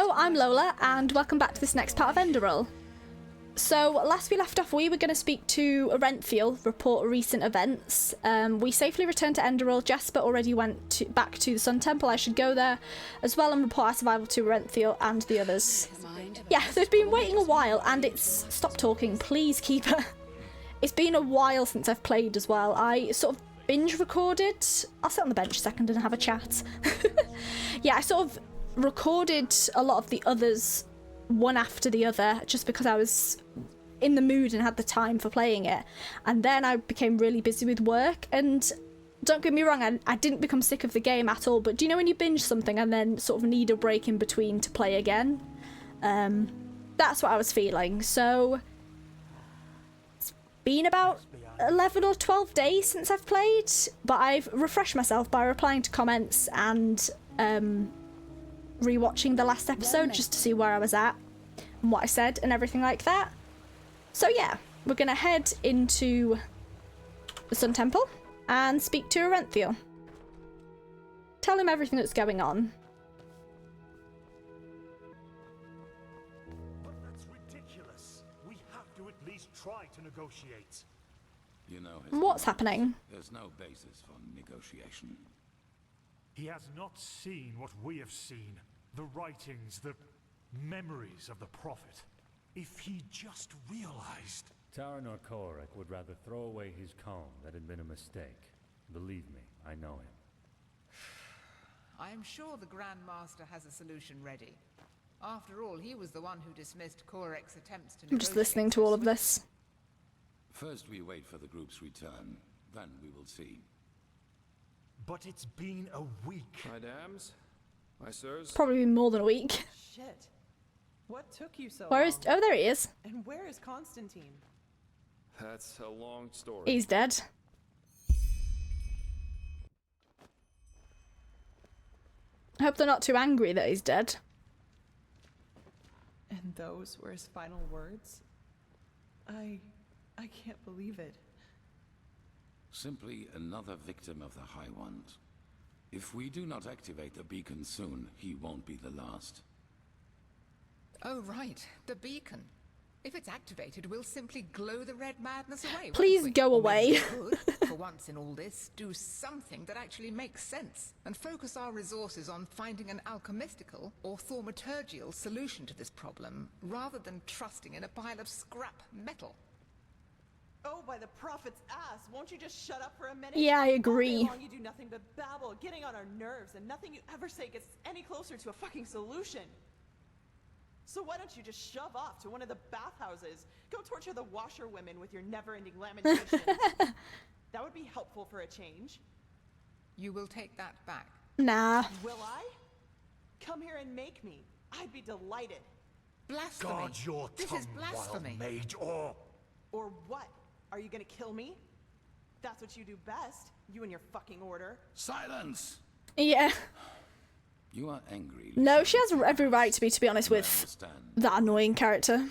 Hello, I'm Lola, and welcome back to this next part of Enderal. So, last we left off, we were going to speak to Orenthiel, report recent events. We safely returned to Enderal. Jasper already went back to the Sun Temple. I should go there as well and report our survival to Orenthiel and the others. Yeah, they've been waiting a while, and it's... Stop talking, please, Keeper. It's been a while since I've played as well. I sort of binge recorded. I'll sit on the bench a second and have a chat. Yeah, I sort of recorded a lot of the others one after the other just because I was in the mood and had the time for playing it, and then I became really busy with work. And don't get me wrong, I didn't become sick of the game at all, but do you know when you binge something and then sort of need a break in between to play again? That's what I was feeling. So it's been about 11 or 12 days since I've played, but I've refreshed myself by replying to comments and rewatching the last episode just to see where I was at and what I said and everything like that. So yeah, we're gonna head into the Sun Temple and speak to Orenthiel. Tell him everything that's going on. But that's ridiculous. We have to at least try to negotiate. You know, What's happening? There's no basis for negotiation. He has not seen what we have seen. The writings, the memories of the Prophet. If he just realized... Taranor Korek would rather throw away his comb that had been a mistake. Believe me, I know him. I am sure the Grand Master has a solution ready. After all, he was the one who dismissed Korek's attempts to negotiate. I'm just listening to all of this. First we wait for the group's return, then we will see. But it's been a week. My dams, my sirs. Probably been more than a week. Shit. What took you so Where long? is... Oh, there he is. And where is Constantine? That's a long story. He's dead. I hope they're not too angry that he's dead. And those were his final words? I can't believe it. Simply another victim of the High Ones. If we do not activate the beacon soon, he won't be the last. Oh, right. The beacon. If it's activated, we'll simply glow the red madness away. won't Please we? go Or away. maybe we could, for once in all this, do something that actually makes sense and focus our resources on finding an alchemistical or thaumaturgical solution to this problem, rather than trusting in a pile of scrap metal. Oh, by the Prophet's ass, won't you just shut up for a minute? Yeah, I All agree. day long you do nothing but babble, getting on our nerves, and nothing you ever say gets any closer to a fucking solution. So why don't you just shove off to one of the bathhouses? Go torture the washerwomen with your never-ending lamentations. That would be helpful for a change. You will take that back. Nah. Will I? Come here and make me. I'd be delighted. Blasphemy. Guard your This tongue, is blasphemy. wild mage, or... Or what? Are you gonna kill me? That's what you do best, you and your fucking order. Silence! Yeah. You are angry. No, Lishari. she has every right to be honest I with understand. that annoying character.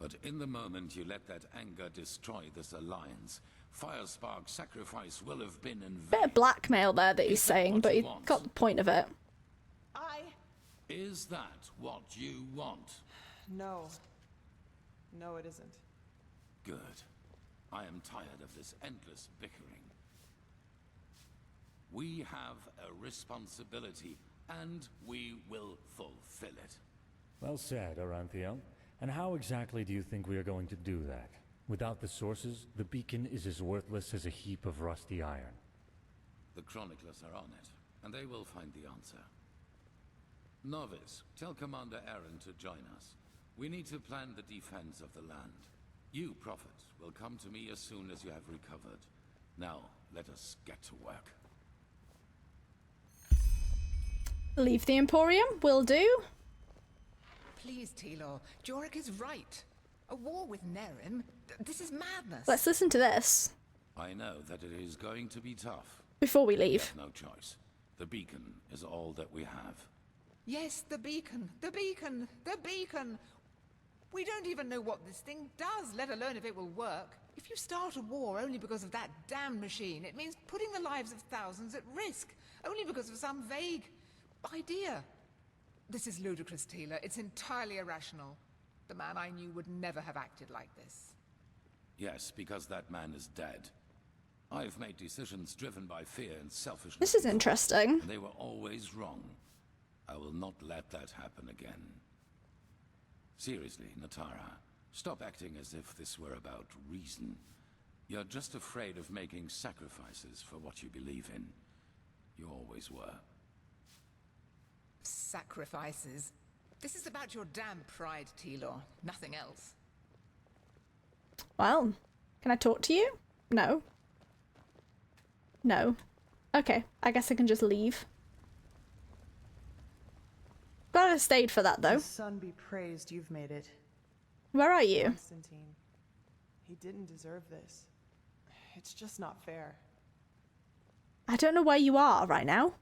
But in the moment you let that anger destroy this alliance, Firespark's sacrifice will have been in Bit vain. of blackmail there that he's Is that saying, what but you he want? got the point of it. Is that what you want? No. No, it isn't. Good. I am tired of this endless bickering. We have a responsibility, and we will fulfill it. Well said, Orenthiel. And how exactly do you think we are going to do that? Without the sources, the beacon is as worthless as a heap of rusty iron. The chroniclers are on it, and they will find the answer. Novice, tell Commander Aaron to join us. We need to plan the defense of the land. You, Prophet, will come to me as soon as you have recovered. Now, let us get to work. Leave the Emporium, will do. Please, Tilor. Jorik is right. A war with Nerim? This is madness. Let's listen to this I know that it is going to be tough. before we We leave. have no choice. The beacon is all that we have. Yes, the beacon. The beacon. The beacon. We don't even know what this thing does, let alone if it will work. If you start a war only because of that damn machine, it means putting the lives of thousands at risk, only because of some vague idea. This is ludicrous, Tila. It's entirely irrational. The man I knew would never have acted like this. Yes, because that man is dead. I've made decisions driven by fear and selfishness. This is interesting. They were always wrong. I will not let that happen again. Seriously, Natara, stop acting as if this were about reason. You're just afraid of making sacrifices for what you believe in. You always were. Sacrifices? This is about your damn pride, Tilor. Nothing else. Well, can I talk to you? No. No. Okay, I guess I can just leave. Glad I stayed for that, though. The sun be praised, you've made it. Where are you? Constantine. He didn't deserve this. It's just not fair. I don't know where you are right now.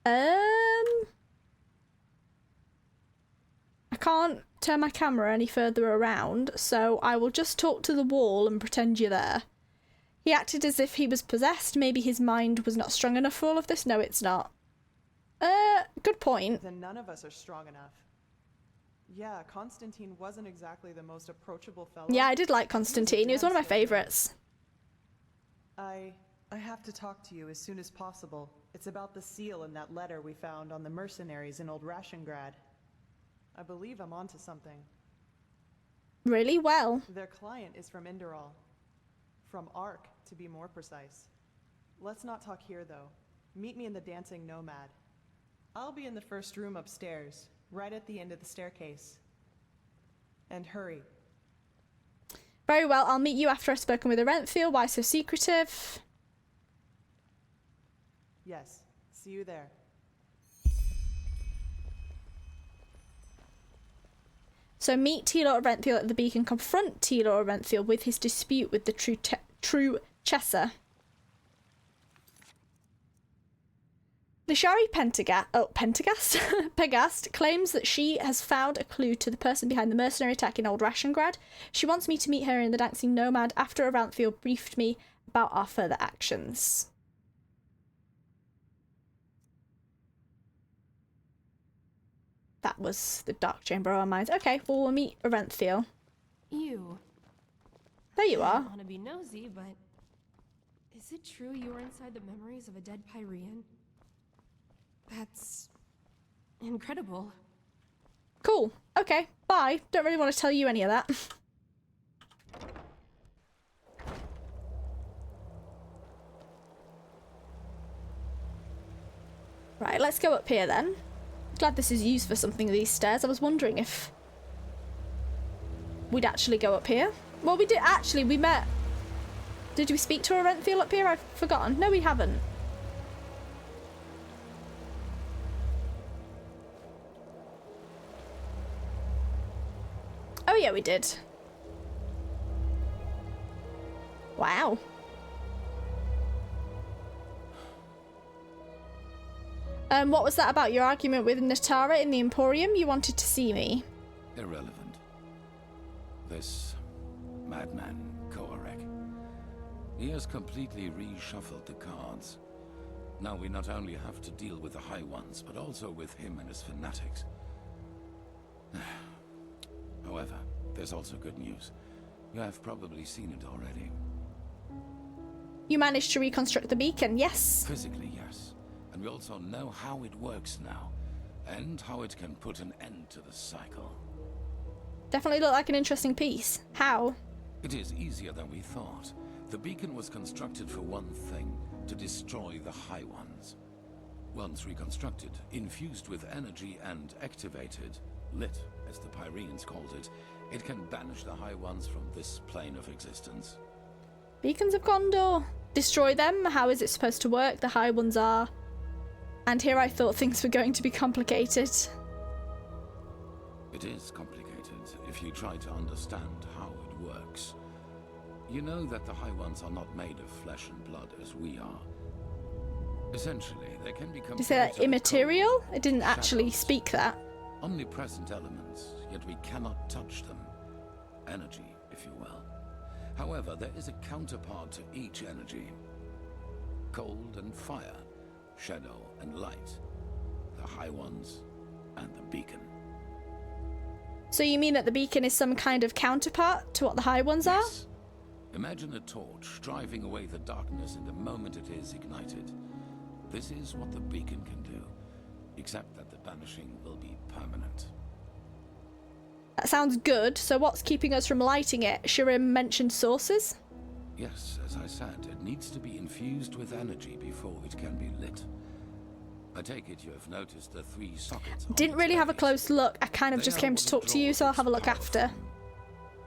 I can't turn my camera any further around, so I will just talk to the wall and pretend you're there. He acted as if he was possessed. Maybe his mind was not strong enough for all of this. No, it's not. Good point. Then none of us are strong enough. Yeah, Constantine wasn't exactly the most approachable fellow. Yeah, I did like Constantine. He was one of my favourites. I have to talk to you as soon as possible. It's about the seal in that letter we found on the mercenaries in Old Rashengrad. I believe I'm onto something. Really? Well. Their client is from Enderal. From Ark, to be more precise. Let's not talk here, though. Meet me in the Dancing Nomad. I'll be in the first room upstairs, right at the end of the staircase. And hurry. Very well, I'll meet you after I've spoken with Renfield. Why so secretive? Yes, see you there. So meet T-Lord Renfield at the beacon. Confront T-Lord Renfield with his dispute with the true Chesser. Lishari Pegast claims that she has found a clue to the person behind the mercenary attack in Old Rashengrad. She wants me to meet her in the Dancing Nomad after Renfield briefed me about our further actions. That was the Dark Chamber of our minds. Okay, well, we'll meet Renfield. You. There you I are. don't want to be nosy, but is it true you were inside the memories of a dead Pyrean? That's incredible. Cool. Okay, bye. Don't really want to tell you any of that. Right, let's go up here then. Glad this is used for something, these stairs. I was wondering if we'd actually go up here. Well, we did actually. We met. Did we speak to a Renfield up here? I've forgotten. No, we haven't. Oh yeah, we did. Wow. What was that about your argument with Natara in the Emporium? You wanted to see me. Irrelevant. This madman, Koarek. He has completely reshuffled the cards. Now we not only have to deal with the High Ones, but also with him and his fanatics. However, there's also good news. You have probably seen it already. You managed to reconstruct the beacon, yes. Physically, yes. And we also know how it works now, and how it can put an end to the cycle. Definitely looked like an interesting piece. How? It is easier than we thought. The beacon was constructed for one thing, to destroy the High Ones. Once reconstructed, infused with energy and activated, lit, as the Pyreans called it, it can banish the High Ones from this plane of existence. Beacons of Gondor. Destroy them? How is it supposed to work? The High Ones are... And here I thought things were going to be complicated. It is complicated if you try to understand how it works. You know that the High Ones are not made of flesh and blood as we are. Essentially, they can become... Did you say that immaterial? It didn't actually speak that. Omnipresent elements, yet we cannot touch them. Energy, if you will. However, there is a counterpart to each energy. Cold and fire, shadow and light. The the High Ones, and the Beacon. So you mean that the beacon is some kind of counterpart to what the High Ones are? Yes. Imagine a torch driving away the darkness in the moment it is ignited. This is what the beacon can do, except that the banishing will be permanent. That sounds good. So what's keeping us from lighting it? Skyrim mentioned sources? Yes, as I said, it needs to be infused with energy before it can be lit. I take it you have noticed the 3 sockets. Didn't really have a close look. I kind of just came to talk to you, so I'll have a look after.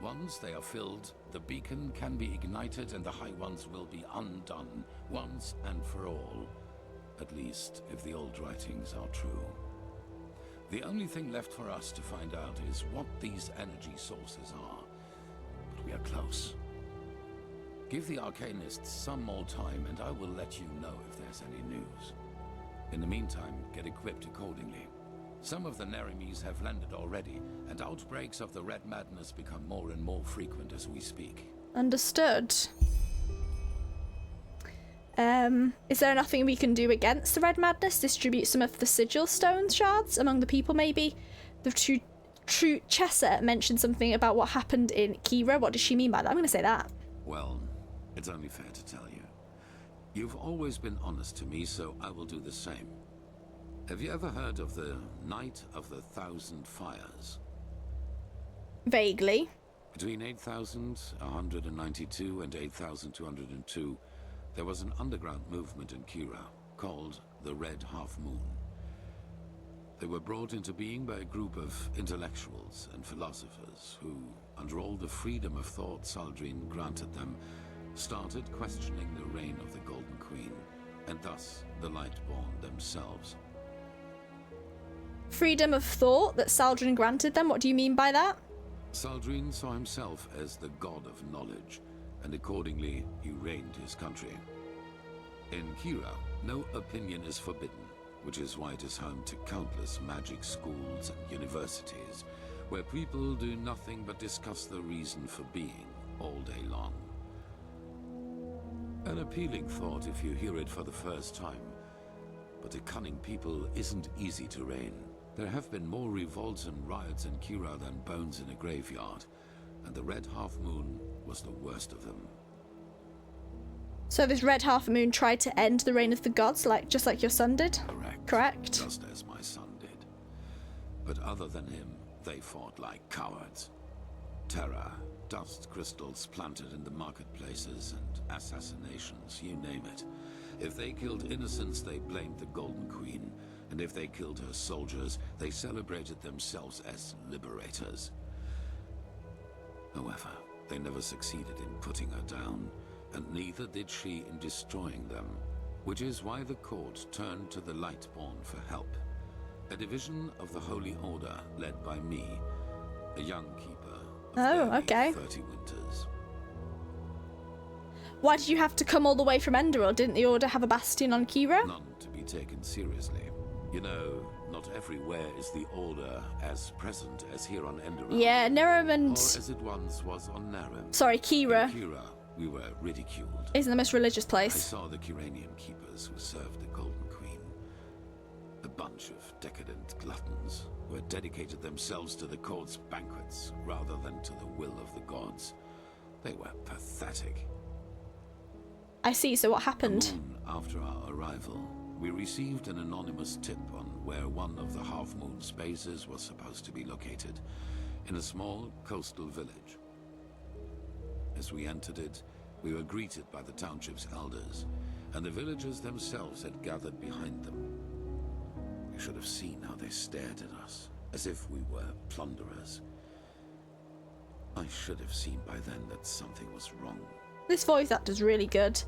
Once they are filled, the beacon can be ignited and the High Ones will be undone once and for all. At least, if the old writings are true. The only thing left for us to find out is what these energy sources are. But we are close. Give the Arcanists some more time and I will let you know if there's any news. In the meantime, get equipped accordingly. Some of the Neremes have landed already, and outbreaks of the Red Madness become more and more frequent as we speak. Understood. Is there nothing we can do against the Red Madness? Distribute some of the sigil stone shards among the people, maybe? The true Chessa mentioned something about what happened in Kira. What does she mean by that? I'm going to say that. Well, it's only fair to tell you. You've always been honest to me, so I will do the same. Have you ever heard of the Night of the 1,000 Fires? Vaguely. Between 8,192 and 8,202, there was an underground movement in Kira called the Red Half Moon. They were brought into being by a group of intellectuals and philosophers who, under all the freedom of thought Saldrine granted them, started questioning the reign of the Golden Queen, and thus the Lightborn themselves. Freedom of thought that Saldrine granted them? What do you mean by that? Saldrine saw himself as the god of knowledge, and accordingly he reigned his country. In Kira, no opinion is forbidden, which is why it is home to countless magic schools and universities, where people do nothing but discuss the reason for being all day long. An appealing thought if you hear it for the first time, but a cunning people isn't easy to rein. There have been more revolts and riots in Kira than bones in a graveyard, and the Red Half Moon was the worst of them. So this Red Half Moon tried to end the reign of the gods, just like your son did? Correct. Just as my son did. But other than him, they fought like cowards. Terror, dust crystals planted in the marketplaces, and assassinations, you name it. If they killed innocents, they blamed the Golden Queen, and if they killed her soldiers, they celebrated themselves as liberators. However, they never succeeded in putting her down, and neither did she in destroying them, which is why the court turned to the Lightborn for help. A division of the Holy Order led by me, a young keeper of okay. 30 winters. Why did you have to come all the way from Enderal? Didn't the Order have a bastion on Kira? None to be taken seriously. You know, not everywhere is the Order as present as here on Enderal. Yeah, Nehrim and... Or as it once was on Nehrim. Sorry, Kira. In Kira, we were ridiculed. Isn't the most religious I place. saw the Kiranian keepers who served the Golden Queen. A bunch of decadent gluttons who had dedicated themselves to the court's banquets rather than to the will of the gods. They were pathetic. I see, so what A happened? moon after our arrival, we received an anonymous tip on where one of the Half Moon's bases was supposed to be located, in a small coastal village. As we entered it, we were greeted by the township's elders, and the villagers themselves had gathered behind them. You should have seen how they stared at us, as if we were plunderers. I should have seen by then that something was wrong. This voice actor's really good.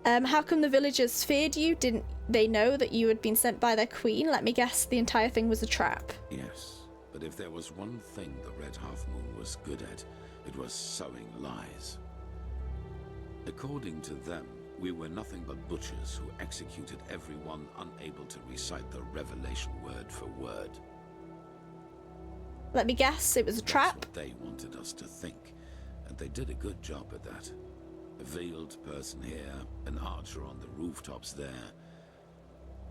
How come the villagers feared you? Didn't they know that you had been sent by their queen? Let me guess, the entire thing was a trap. Yes, but if there was one thing the Red Half Moon was good at, it was sowing lies. According to them, we were nothing but butchers who executed everyone unable to recite the Revelation word for word. Let me guess, it was a trap? That's what they wanted us to think, and they did a good job at that. A veiled person here, an archer on the rooftops there.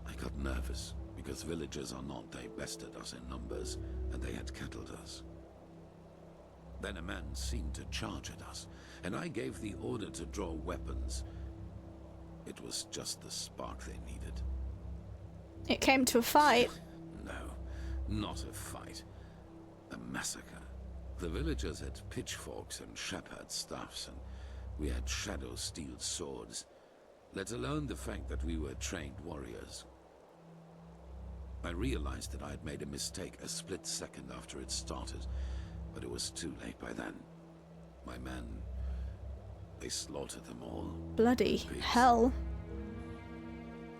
I got nervous, because villagers or not, they bested us in numbers, and they had kettled us. Then a man seemed to charge at us, and I gave the order to draw weapons. It was just the spark they needed. It came to a fight. No, not a fight. A massacre. The villagers had pitchforks and shepherd staffs, and we had shadow steel swords, let alone the fact that we were trained warriors. I realized that I had made a mistake a split second after it started, but it was too late by then. My men, they slaughtered them all. Bloody Pigs. hell.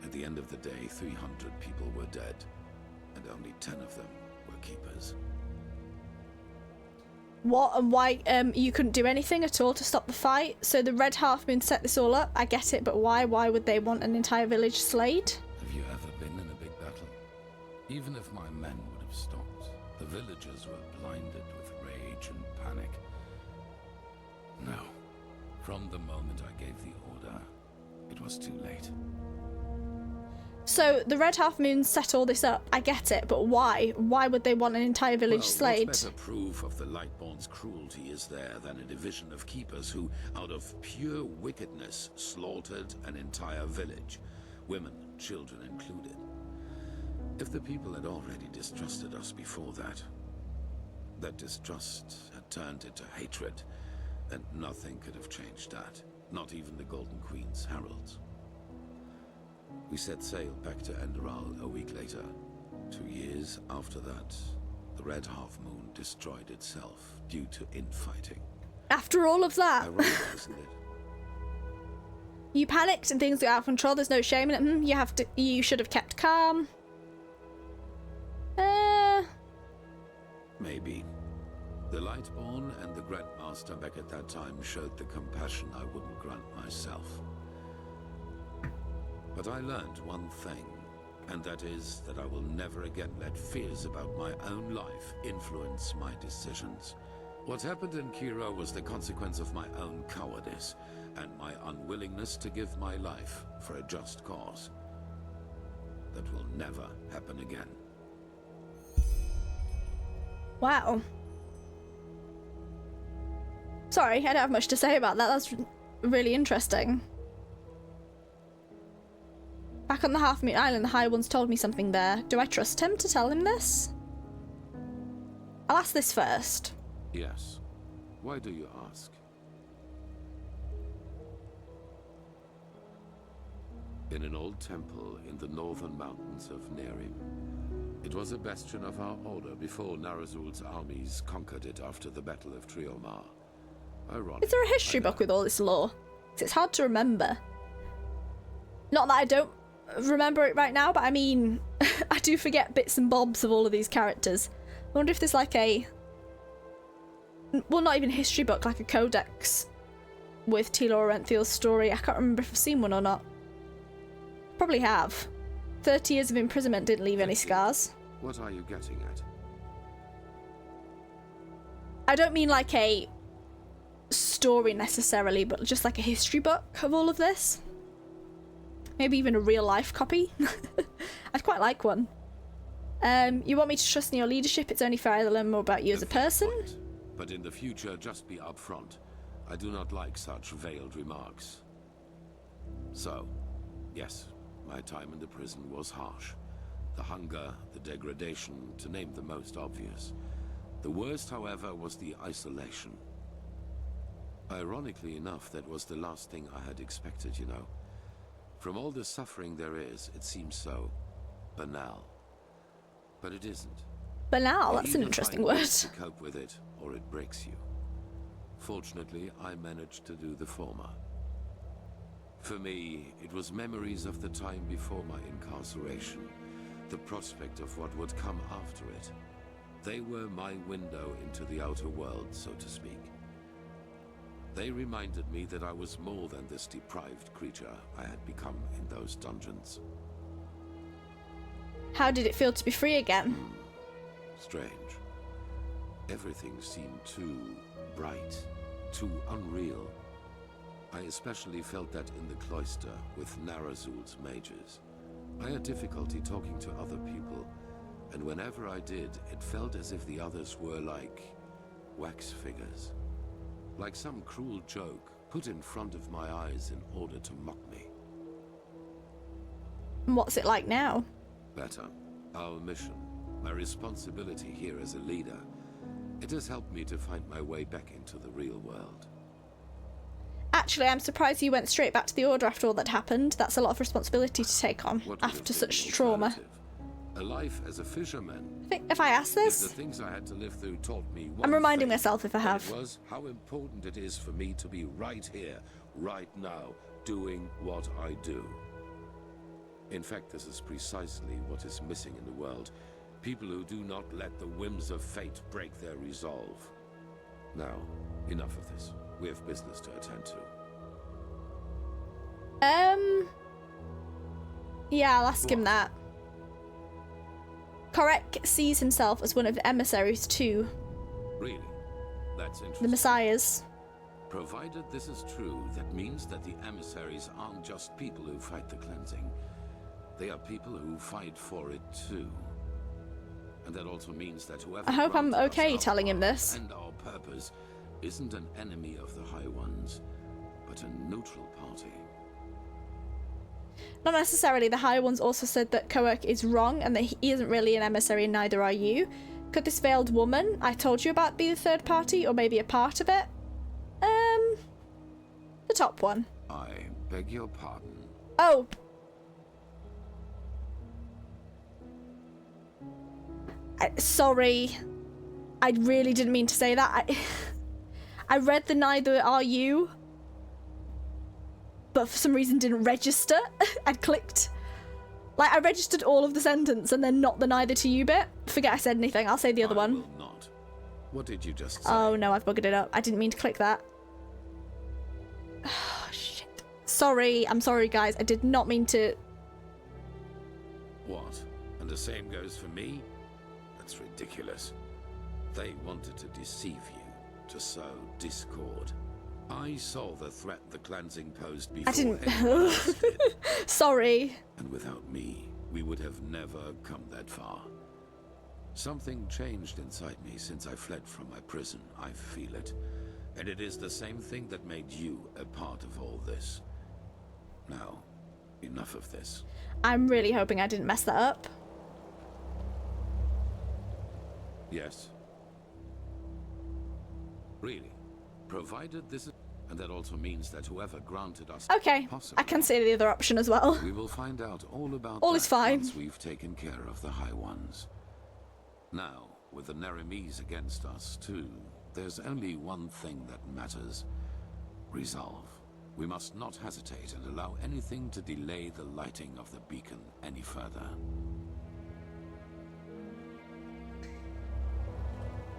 At the end of the day, 300 people were dead, and only 10 of them were keepers. What and why you couldn't do anything at all to stop the fight? So the Red Half Moon set this all up. I get it, but why? Why would they want an entire village slayed? Have you ever been in a big battle? Even if my men would have stopped, the villagers were blinded with rage and panic. No. From the moment I gave the order, it was too late. So the Red Half Moon set all this up. I get it, but why? Why would they want an entire village slayed? What better proof of the Lightborn's cruelty is there than a division of keepers who, out of pure wickedness, slaughtered an entire village, women, children included? If the people had already distrusted us before that, that distrust had turned into hatred, and nothing could have changed that, not even the Golden Queen's heralds. We set sail back to Enderal a week later. 2 years after that, the Red Half Moon destroyed itself due to infighting. After all of that, Ironic, isn't it? you panicked and things got out of control. There's no shame in it. You should have kept calm. Maybe. The Lightborn and the Grandmaster back at that time showed the compassion I wouldn't grant myself. But I learned one thing, and that is that I will never again let fears about my own life influence my decisions. What happened in Kira was the consequence of my own cowardice, and my unwillingness to give my life for a just cause. That will never happen again. Wow. Sorry, I don't have much to say about that. That's really interesting. Back on the Half Moon Island, the High One's told me something there. Do I trust him to tell him this? I'll ask this first. Yes. Why do you ask? In an old temple in the northern mountains of Nerim. It was a bastion of our order before Narazul's armies conquered it after the Battle of Triomar. Ironic. Is there a history book with all this lore? 'Cause it's hard to remember. Not that I don't remember it right now, but I mean, I do forget bits and bobs of all of these characters. I wonder if there's like a... Well, not even a history book, like a codex with Telor Renthiel's story. I can't remember if I've seen one or not. Probably have. 30 years of imprisonment didn't leave any scars. What are you getting at? I don't mean like a story necessarily, but just like a history book of all of this. Maybe even a real life copy. I'd quite like one. You want me to trust in your leadership? It's only fair I learn more about you as a person. Point. But in the future, just be upfront. I do not like such veiled remarks. So, yes, my time in the prison was harsh. The hunger, the degradation, to name the most obvious. The worst, however, was the isolation. Ironically enough, that was the last thing I had expected, you know. From all the suffering there is, it seems so banal. But it isn't. Banal, You that's an either interesting find word. ways to cope with it, or it breaks you. Fortunately, I managed to do the former. For me, it was memories of the time before my incarceration, the prospect of what would come after it. They were my window into the outer world, so to speak. They reminded me that I was more than this deprived creature I had become in those dungeons. How did it feel to be free again? Strange. Everything seemed too bright, too unreal. I especially felt that in the cloister with Narazul's mages. I had difficulty talking to other people, and whenever I did, it felt as if the others were like wax figures. Like some cruel joke put in front of my eyes in order to mock me. And what's it like now? Better. Our mission, my responsibility here as a leader, it has helped me to find my way back into the real world. Actually, I'm surprised you went straight back to the Order after all that happened. That's a lot of responsibility to take on What would have after been such the trauma. alternative? A life as a fisherman. I think if I ask If this, the things I had to live through taught me I'm one reminding thing, myself if I then have. it was how important it is for me to be right here, right now, doing what I do. In fact, this is precisely what is missing in the world. People who do not let the whims of fate break their resolve. Now, enough of this. We have business to attend to. Yeah, I'll ask him that. Korek sees himself as one of the emissaries too, Really? That's the interesting. messiahs. Provided this is true, that means that the emissaries aren't just people who fight the cleansing. They are people who fight for it too. And that also means that whoever I hope I'm granted us okay our telling him power this. and our purpose isn't an enemy of the High Ones, but a neutral party. Not necessarily. The High Ones also said that Korek is wrong and that he isn't really an emissary and neither are you. Could this veiled woman I told you about be the third party or maybe a part of it? The top one. I beg your pardon. Oh. Sorry. I really didn't mean to say that. I read the neither are you, but for some reason didn't register. I'd clicked. Like, I registered all of the sentence and then not the neither to you bit. Forget I said anything. I'll say the other I one. will not. What did you just say? Oh no, I've buggered it up. I didn't mean to click that. Oh, shit. Sorry. I'm sorry, guys. I did not mean to. What? And the same goes for me? That's ridiculous. They wanted to deceive you, to sow discord. I saw the threat the cleansing posed before I didn't. anyone else did. Sorry. And without me, we would have never come that far. Something changed inside me since I fled from my prison. I feel it. And it is the same thing that made you a part of all this. Now, enough of this. I'm really hoping I didn't mess that up. Yes. Really. Provided this is... And that also means that whoever granted us... Okay, I can say the other option as well. We will find out all about All that is fine. once we've taken care of the High Ones. Now, with the Neremes against us too, there's only one thing that matters. Resolve. We must not hesitate and allow anything to delay the lighting of the beacon any further.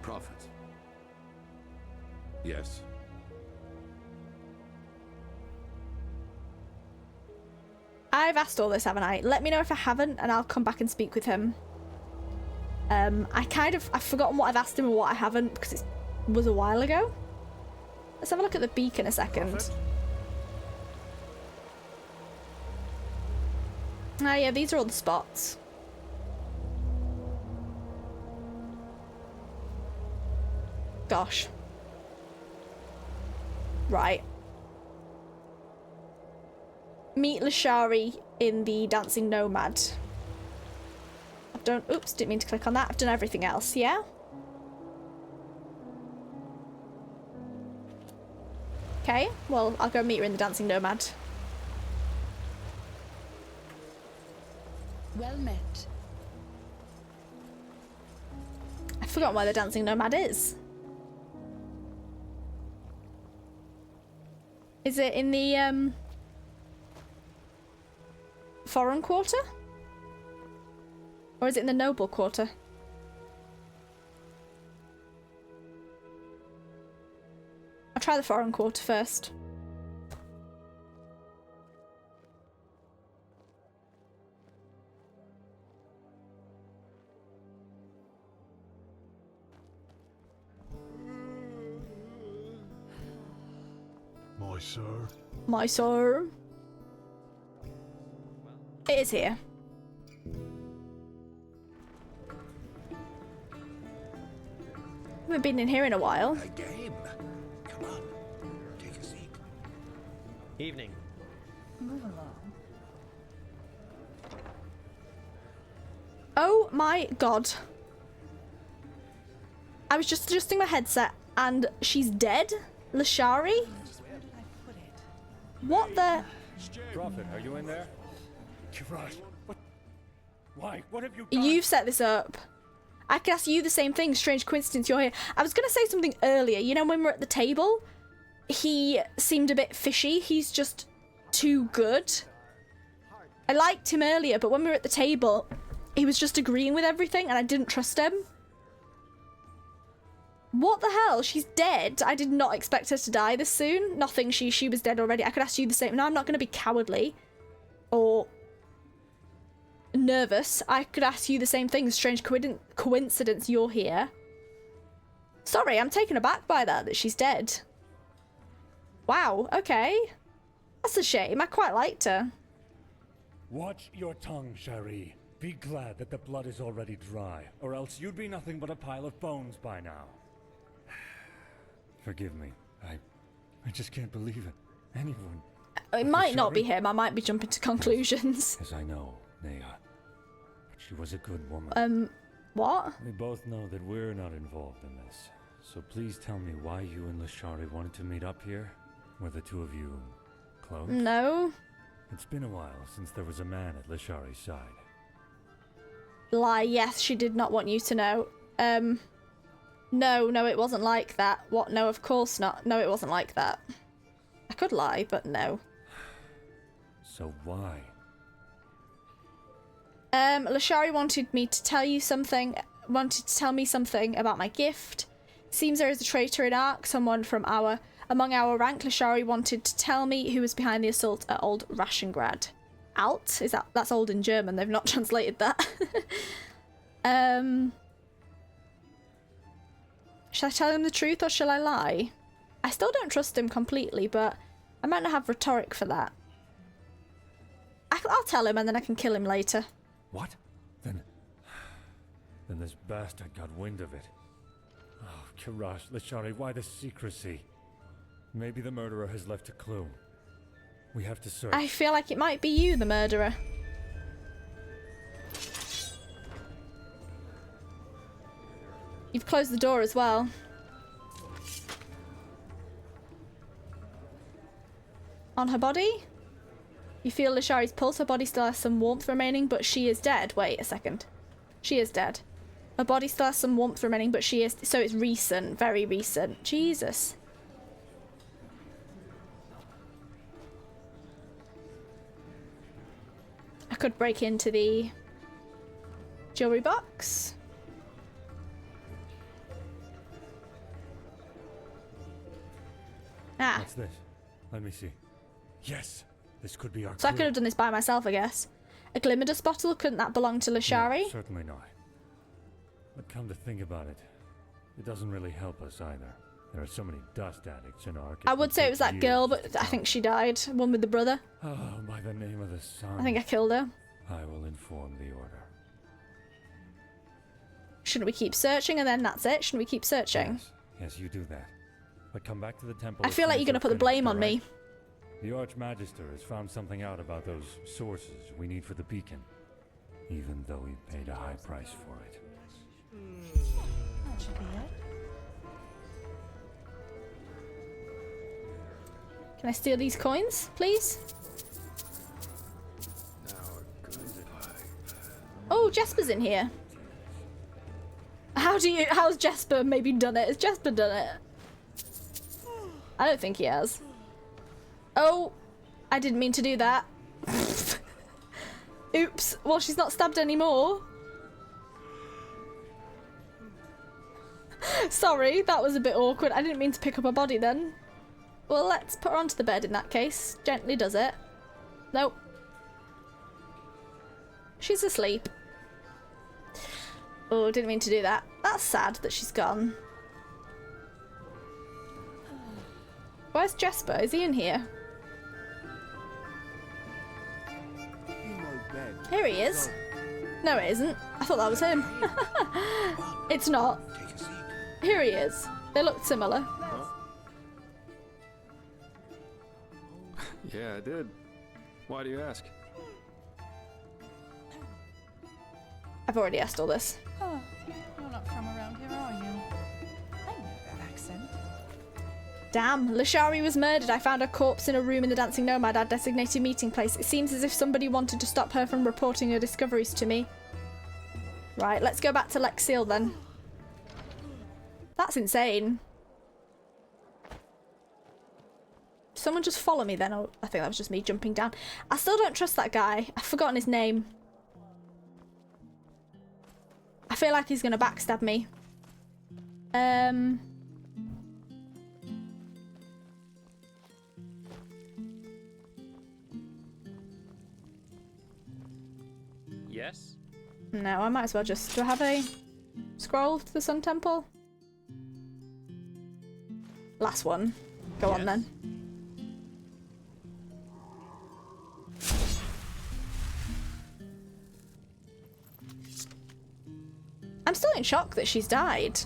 Prophet. Yes. I've asked all this, haven't I? Let me know if I haven't, and I'll come back and speak with him. I've forgotten what I've asked him and what I haven't, because it was a while ago. Let's have a look at the beacon a second. Prophet? Ah, yeah, these are all the spots. Gosh. Right. Meet Lishari in the Dancing Nomad. I've done... Oops, didn't mean to click on that. I've done everything else, yeah? Okay, well, I'll go meet her in the Dancing Nomad. Well met. I've forgotten where the Dancing Nomad is. Is it in the, foreign quarter? Or is it in the noble quarter? I'll try the foreign quarter first. My sir. My sir. It is here. Haven't been in here in a while. A game. Come on, take a seat. Evening. Move along. Oh my god. I was just adjusting my headset and she's dead? Lishari? What the? Prophet, are you in there? Kirash, what? Why? What have you done? You've set this up. I could ask you the same thing. Strange coincidence you're here. I was going to say something earlier. You know when we're at the table? He seemed a bit fishy. He's just too good. I liked him earlier, but when we were at the table, he was just agreeing with everything and I didn't trust him. What the hell? She's dead. I did not expect her to die this soon. Nothing. She was dead already. I could ask you the same. No, I'm not going to be cowardly or nervous. I could ask you the same thing. Strange coincidence you're here. Sorry, I'm taken aback by that she's dead. Wow, okay. That's a shame. I quite liked her. Watch your tongue, Shari. Be glad that the blood is already dry, or else you'd be nothing but a pile of bones by now. Forgive me. I just can't believe it. Anyone. It might not be him. I might be jumping to conclusions. As I know, Neha. But she was a good woman. What? We both know that we're not involved in this. So please tell me why you and Lishari wanted to meet up here? Were the two of you close? No. It's been a while since there was a man at Lishari's side. Lie, yes, she did not want you to know. No, it wasn't like that. What? No, of course not. No, it wasn't like that. I could lie, but no. So why? Lishari wanted me to tell you something, wanted to tell me something about my gift. Seems there is a traitor in Ark, someone from among our rank. Lishari wanted to tell me who was behind the assault at Old Rashengrad. Alt? That's old in German, they've not translated that. Shall I tell him the truth or shall I lie? I still don't trust him completely, but I might not have rhetoric for that. I'll tell him and then I can kill him later. What? Then this bastard got wind of it. Oh, Kirash, Lishari, why the secrecy? Maybe the murderer has left a clue. We have to search. I feel like it might be you, the murderer. You've closed the door as well. On her body? You feel Lishari's pulse. Her body still has some warmth remaining, but she is dead. Wait a second. She is dead. Her body still has some warmth remaining, but she is... So it's recent. Very recent. Jesus. I could break into the jewelry box. Ah. What's this? Let me see. Yes, this could be our So I clue. could have done this by myself, I guess. A glimmer dust bottle, couldn't that belong to Lishari? No, certainly not. But come to think about it, it doesn't really help us either. There are so many dust addicts in Ark. I would say it was that girl, but I think she died. One with the brother. Oh, by the name of the sun. I think I killed her. I will inform the order. Shouldn't we keep searching and then that's it? Shouldn't we keep searching? Yes, you do that. But come back to the temple. I feel like you're going to put the blame on me. The Archmagister has found something out about those sources we need for the beacon. Even though he paid a high price for it. That should be it. Can I steal these coins, please? Oh, Jesper's in here. How's Jesper maybe done it? Has Jesper done it? I don't think he has. Oh, I didn't mean to do that. Oops. Well, she's not stabbed anymore. Sorry, that was a bit awkward. I didn't mean to pick up her body then. Well, let's put her onto the bed in that case. Gently does it. Nope. She's asleep. Oh, didn't mean to do that. That's sad that she's gone. Where's Jesper? Is he in here? Here he is. No, it isn't. I thought that was him. It's not. Here he is. They look similar. Yeah, I did. Why do you ask? I've already asked all this. Oh, you're not from around here, are you? I know that accent. Damn, Lishari was murdered. I found her corpse in a room in the Dancing Nomad, our designated meeting place. It seems as if somebody wanted to stop her from reporting her discoveries to me. Right, let's go back to Lexiel then. That's insane. Someone just follow me then? Oh, I think that was just me jumping down. I still don't trust that guy. I've forgotten his name. I feel like he's gonna backstab me. Yes? No, I might as well just... Do I have a scroll to the Sun Temple? Last one. Go on then. I'm still in shock that she's died.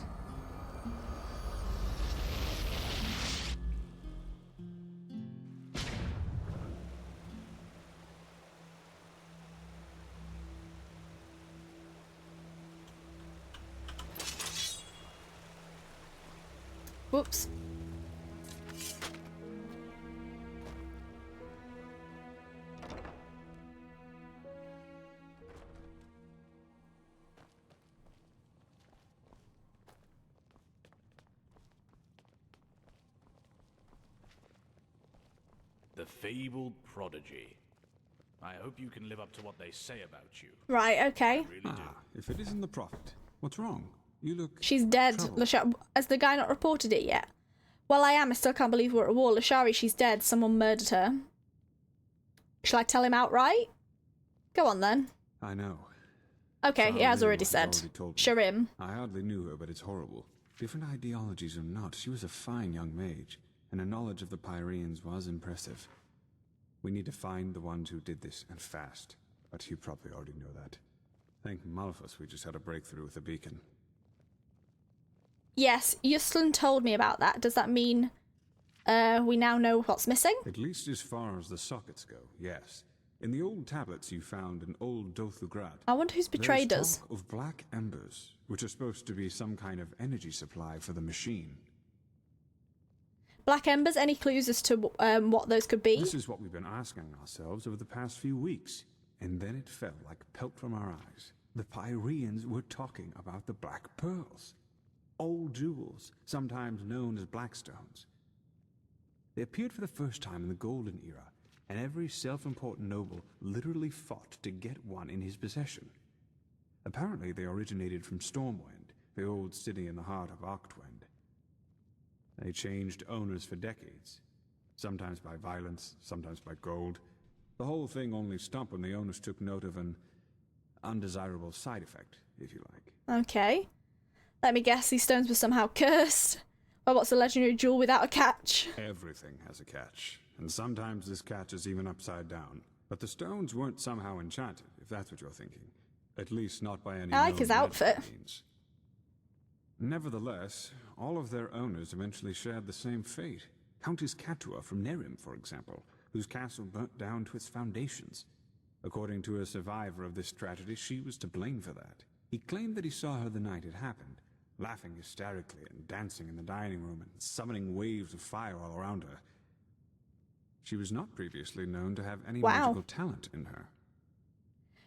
Whoops. The fabled prodigy. I hope you can live up to what they say about you. Right, okay. Really do. If it isn't the Prophet, what's wrong? You look... She's dead. Has the guy not reported it yet? Well, I am. I still can't believe we're at war. Lishari, she's dead. Someone murdered her. Shall I tell him outright? Go on then. I know. Okay, he has already said. Sharim. I hardly knew her, but it's horrible. Different ideologies or not, she was a fine young mage, and her knowledge of the Pyreans was impressive. We need to find the ones who did this, and fast. But you probably already know that. Thank Malphus we just had a breakthrough with the beacon. Yes, Yuslan told me about that. Does that mean we now know what's missing? At least as far as the sockets go, yes. In the old tablets you found an old Dothugrad. I wonder who's betrayed us. Talk of black embers, which are supposed to be some kind of energy supply for the machine. Black embers, any clues as to what those could be? This is what we've been asking ourselves over the past few weeks. And then it fell like pelt from our eyes. The Pyreans were talking about the Black Pearls. Old jewels, sometimes known as Blackstones. They appeared for the first time in the Golden Era, and every self-important noble literally fought to get one in his possession. Apparently they originated from Stormwind, the old city in the heart of Octwind. They changed owners for decades, sometimes by violence, sometimes by gold. The whole thing only stopped when the owners took note of an undesirable side effect, if you like. Okay. Let me guess, these stones were somehow cursed. Well, what's a legendary jewel without a catch? Everything has a catch, and sometimes this catch is even upside down. But the stones weren't somehow enchanted, if that's what you're thinking. At least not by any I like his outfit. means. Nevertheless, all of their owners eventually shared the same fate. Countess Catua from Nerim, for example, whose castle burnt down to its foundations. According to a survivor of this tragedy, she was to blame for that. He claimed that he saw her the night it happened, laughing hysterically and dancing in the dining room and summoning waves of fire all around her. She was not previously known to have any magical talent in her.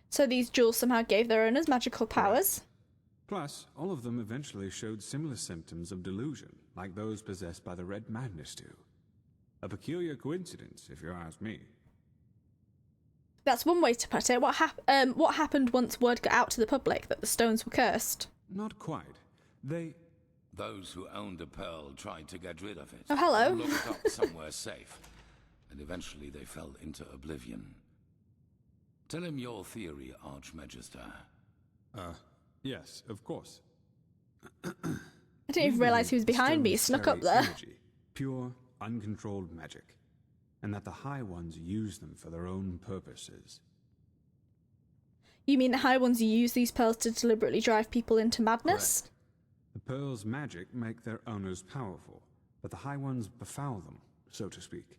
So these jewels somehow gave their owners magical powers? Plus, all of them eventually showed similar symptoms of delusion, like those possessed by the Red Madness do. A peculiar coincidence, if you ask me. That's one way to put it. What happened once word got out to the public that the stones were cursed? Not quite. Those who owned a pearl tried to get rid of it. Oh, hello. Locked it up somewhere safe. And eventually they fell into oblivion. Tell him your theory, Archmagister. Yes, of course. I didn't even realise he was behind me. He snuck up there. Energy, pure, uncontrolled magic. And that the High Ones use them for their own purposes. You mean the High Ones use these pearls to deliberately drive people into madness? Correct. The pearls' magic make their owners powerful, but the High Ones befoul them, so to speak.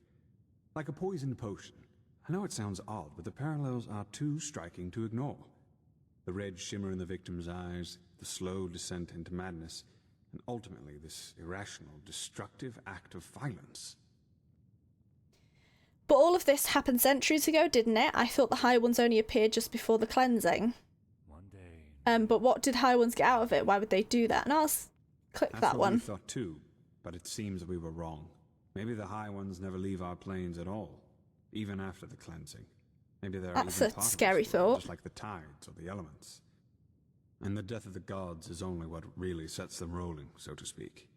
Like a poisoned potion. I know it sounds odd, but the parallels are too striking to ignore. The red shimmer in the victim's eyes, the slow descent into madness, and ultimately this irrational, destructive act of violence. But all of this happened centuries ago, didn't it? I thought the High Ones only appeared just before the cleansing. One day. But what did High Ones get out of it? Why would they do that? And I'll click That's that what one. we thought too, but it seems we were wrong. Maybe the High Ones never leave our planes at all, even after the cleansing. Maybe they're That's even a part of scary this world, thought. just like the tides or the elements. And the death of the gods is only what really sets them rolling, so to speak.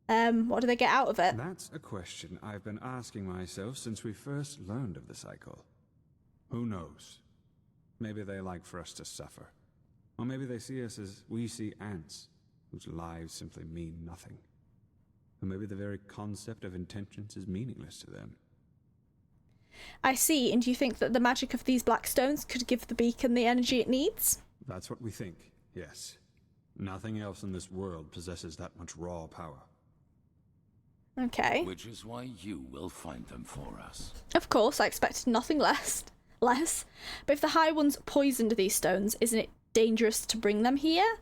What do they get out of it? That's a question I've been asking myself since we first learned of the cycle. Who knows? Maybe they like for us to suffer. Or maybe they see us as we see ants, whose lives simply mean nothing. Or maybe the very concept of intentions is meaningless to them. I see, and do you think that the magic of these black stones could give the beacon the energy it needs? That's what we think, yes. Nothing else in this world possesses that much raw power. Okay. Which is why you will find them for us. Of course, I expected nothing less. But if the High Ones poisoned these stones, isn't it dangerous to bring them here?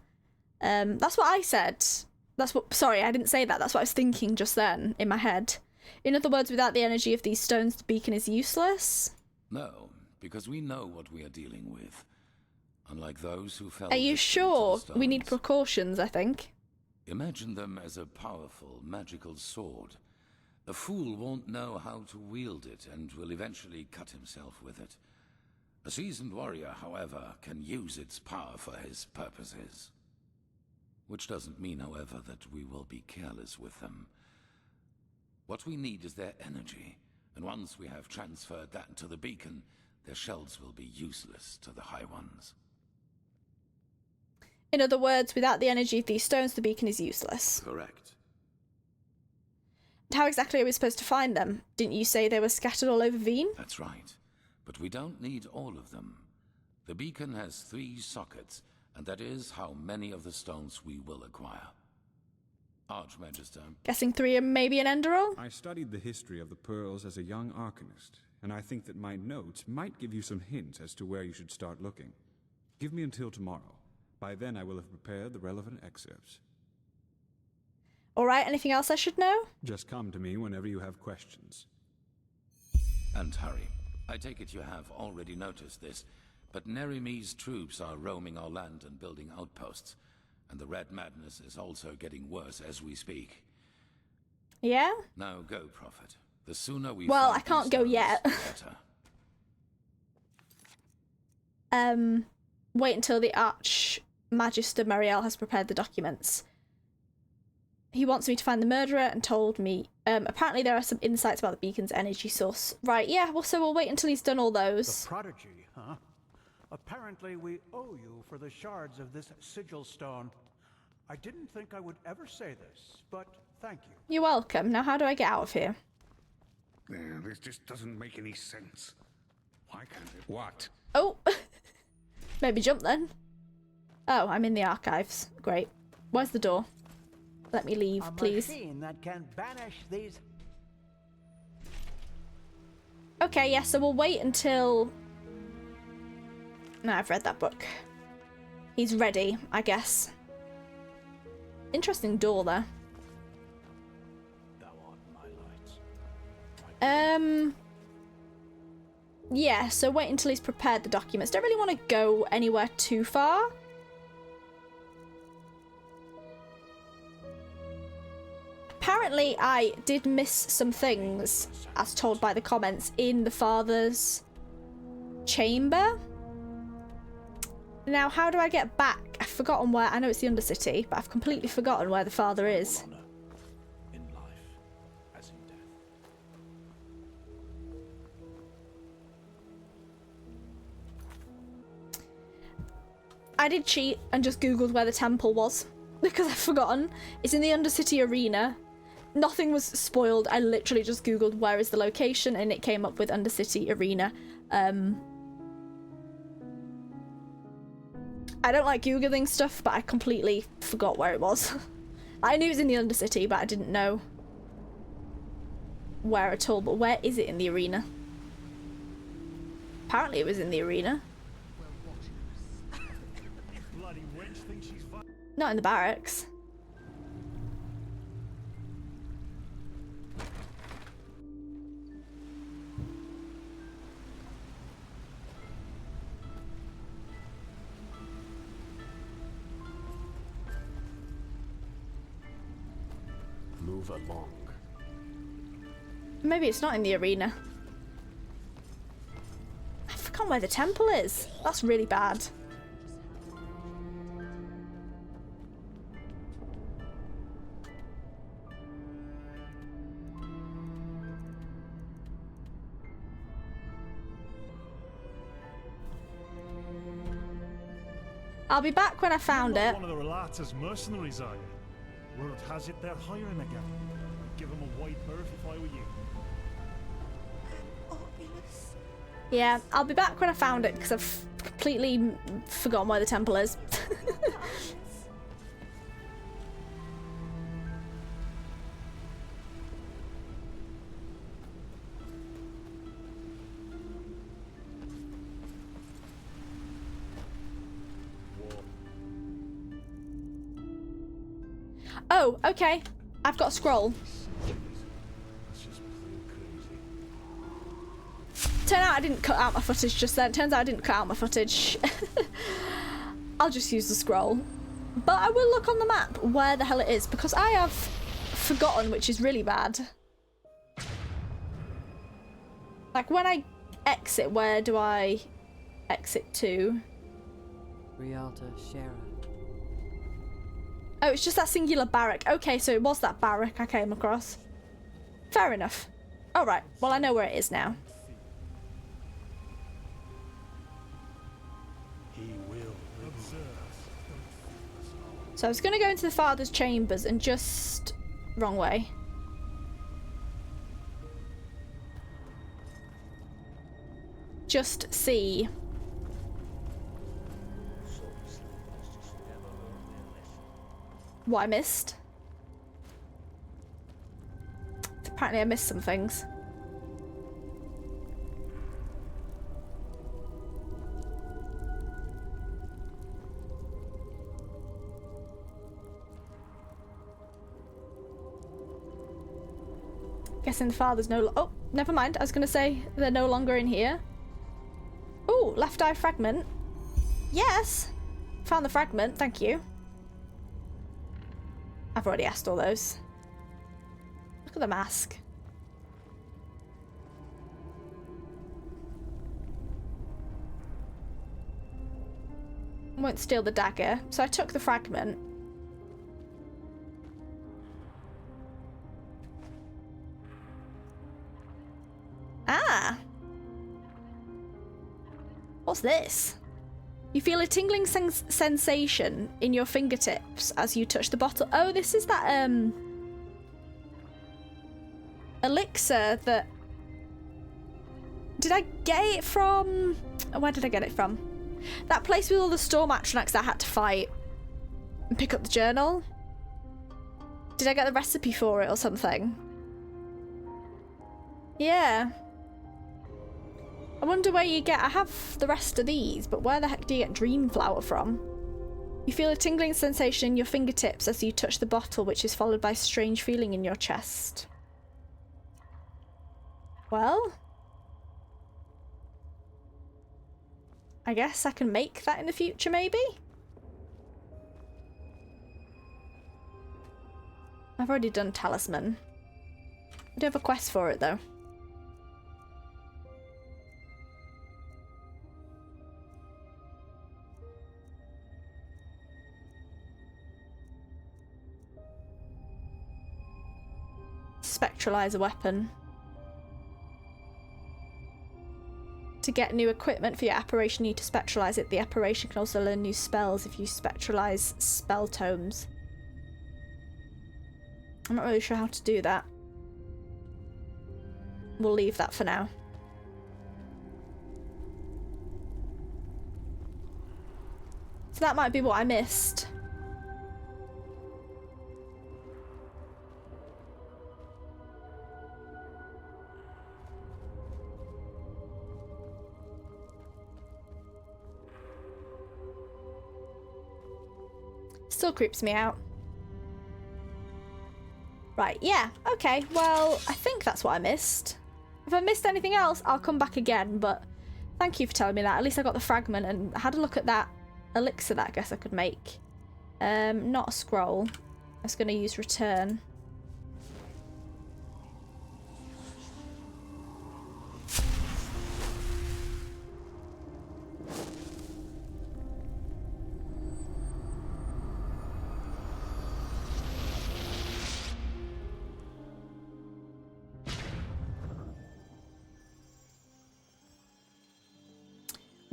That's what I said. Sorry, I didn't say that. That's what I was thinking just then, in my head. In other words, without the energy of these stones, the beacon is useless? No, because we know what we are dealing with. Unlike those who fell Are you victim to sure? the We need stones. precautions, I think. Imagine them as a powerful, magical sword. A fool won't know how to wield it and will eventually cut himself with it. A seasoned warrior, however, can use its power for his purposes. Which doesn't mean, however, that we will be careless with them. What we need is their energy, and once we have transferred that to the beacon, their shells will be useless to the High Ones. In other words, without the energy of these stones, the beacon is useless. Correct. How exactly are we supposed to find them? Didn't you say they were scattered all over Veen? That's right. But we don't need all of them. The beacon has 3 sockets, and that is how many of the stones we will acquire. Archmagister. Guessing 3 are maybe an Enderal? I studied the history of the pearls as a young arcanist, and I think that my notes might give you some hints as to where you should start looking. Give me until tomorrow. By then I will have prepared the relevant excerpts. Alright, anything else I should know? Just come to me whenever you have questions. And hurry. I take it you have already noticed this, but Nerimi's troops are roaming our land and building outposts, and the Red Madness is also getting worse as we speak. Yeah? Now go, Prophet. The sooner we Well, find I can't these go stones, yet. the better. Wait until the Archmagister Mariel has prepared the documents. He wants me to find the murderer and told me, apparently there are some insights about the beacon's energy source. Right, yeah, well, so we'll wait until he's done all those. The prodigy, huh? Apparently we owe you for the shards of this sigil stone. I didn't think I would ever say this, but thank you. You're welcome. Now how do I get out of here? This just doesn't make any sense. Why can't it? What? Oh! Maybe jump then. Oh, I'm in the archives. Great. Where's the door? Let me leave, please. A machine that can banish these. Okay, yeah, so we'll wait until... No, I've read that book. He's ready, I guess. Interesting door there. Yeah, so wait until he's prepared the documents. Don't really want to go anywhere too far. Apparently, I did miss some things, as told by the comments, in the father's chamber. Now, how do I get back? I've forgotten where. I know it's the Undercity, but I've completely forgotten where the father is. In life, as in death. I did cheat and just googled where the temple was because I've forgotten. It's in the Undercity Arena. Nothing was spoiled. I literally just googled where is the location and it came up with I don't like Googling stuff, but I completely forgot where it was. I knew it was in the Undercity, but I didn't know where at all. But where is it in the arena? Apparently it was in the arena. Not in the barracks. Move along. Maybe it's not in the arena. I forgot where the temple is. That's really bad. I'll be back when I found it. One of the Relata's mercenaries, are you? Word has it they're hiring again. I'd give them a wide berth if I were you. Yeah, I'll be back when I found it because I've completely forgotten where the temple is. Oh, okay. I've got a scroll. Turns out I didn't cut out my footage just then. Turns out I didn't cut out my footage. I'll just use the scroll. But I will look on the map where the hell it is because I have forgotten, which is really bad. Like when I exit, where do I exit to? Rialta Shara. Oh, it's just that singular barrack. Okay, so it was that barrack I came across. Fair enough. Alright, well I know where it is now. So I was going to go into the father's chambers and just... wrong way. Just see... what I missed. Apparently I missed some things. Guessing the father's no... oh, never mind. I was going to say they're no longer in here. Oh, left eye fragment. Yes. Found the fragment. Thank you. I've already asked all those. Look at the mask. I won't steal the dagger. So I took the fragment. Ah! What's this? You feel a tingling sensation in your fingertips as you touch the bottle. Oh, this is that, elixir that... Did I get it from... where did I get it from? That place with all the storm atronachs that I had to fight and pick up the journal. Did I get the recipe for it or something? Yeah. I wonder where you get... I have the rest of these, but where the heck do you get dream flower from? You feel a tingling sensation in your fingertips as you touch the bottle, which is followed by a strange feeling in your chest. Well... I guess I can make that in the future, maybe? I've already done talisman. I do have a quest for it, though. Spectralize a weapon. To get new equipment for your apparition, you need to spectralize it. The apparition can also learn new spells if you spectralize spell tomes. I'm not really sure how to do that. We'll leave that for now. So that might be what I missed. Still creeps me out. Right, yeah, okay, well, I think that's what I missed. If I missed anything else, I'll come back again, but thank you for telling me that. At least I got the fragment and had a look at that elixir that I guess I could make. Not a scroll. I was going to use return.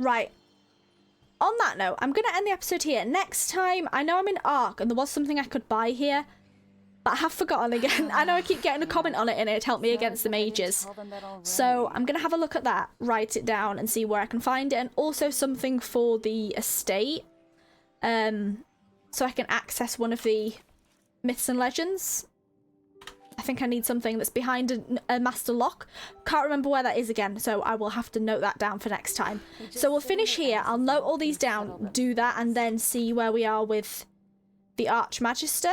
Right. On that note, I'm going to end the episode here. Next time, I know I'm in Ark and there was something I could buy here, but I have forgotten again. I know I keep getting a comment on it and it helped me against the mages. So I'm going to have a look at that, write it down and see where I can find it, and also something for the estate. So I can access one of the myths and legends. I think I need something that's behind a master lock. Can't remember where that is again, so I will have to note that down for next time. So we'll finish here. I'll note all these down, do that, and then see where we are with the Archmagister.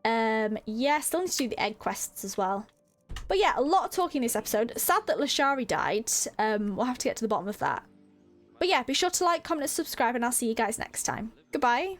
Yeah, still need to do the egg quests as well. But yeah, a lot of talking this episode. Sad that Lishari died. We'll have to get to the bottom of that. But yeah, be sure to like, comment, and subscribe, and I'll see you guys next time. Goodbye.